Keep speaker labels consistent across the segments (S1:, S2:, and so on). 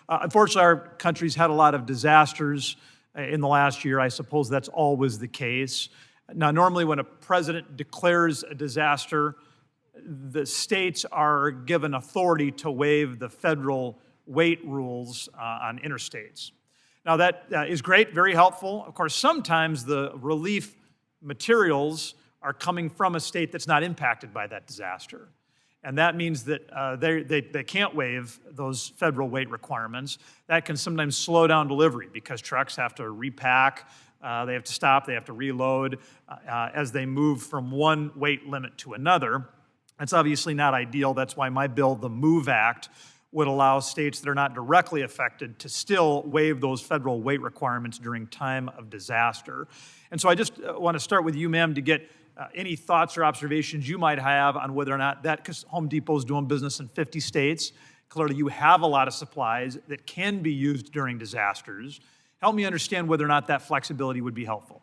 S1: Unfortunately, our country's had a lot of disasters in the last year. I suppose that's always the case. Now, normally when a president declares a disaster, the states are given authority to waive the federal weight rules on interstates. Now, that is great, very helpful. Of course, sometimes the relief materials are coming from a state that's not impacted by that disaster. And that means that they can't waive those federal weight requirements. That can sometimes slow down delivery because trucks have to repack, they have to stop, they have to reload as they move from one weight limit to another. That's obviously not ideal. That's why my bill, the MOVE Act, would allow states that are not directly affected to still waive those federal weight requirements during time of disaster. And so I just want to start with you, ma'am, to get any thoughts or observations you might have on whether or not that, because Home Depot is doing business in 50 states. Clearly, you have a lot of supplies that can be used during disasters. Help me understand whether or not that flexibility would be helpful.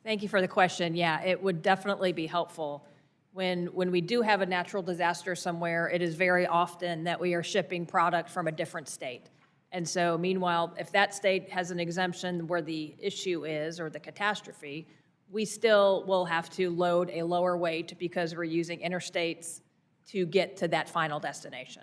S2: Thank you for the question. Yeah, it would definitely be helpful. When we do have a natural disaster somewhere, it is very often that we are shipping product from a different state. And so meanwhile, if that state has an exemption where the issue is, or the catastrophe, we still will have to load a lower weight because we're using interstates to get to that final destination.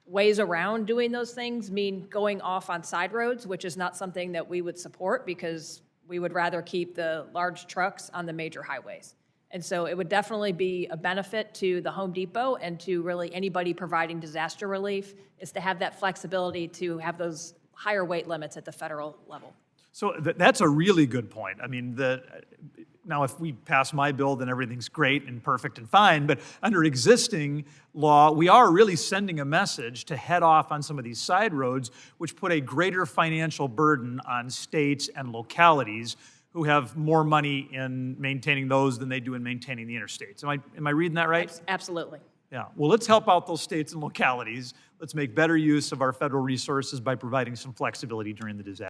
S2: Ways around doing those things mean going off on side roads, which is not something that we would support because we would rather keep the large trucks on the major highways. And so it would definitely be a benefit to the Home Depot and to really anybody providing disaster relief is to have that flexibility to have those higher weight limits at the federal level.
S1: So that's a really good point. I mean, now if we pass my bill, then everything's great and perfect and fine, but under existing law, we are really sending a message to head off on some of these side roads, which put a greater financial burden on states and localities who have more money in maintaining those than they do in maintaining the interstates. Am I reading that right?
S2: Absolutely.
S1: Yeah. Well, let's help out those states and localities. Let's make better use of our federal resources by providing some flexibility during the disaster.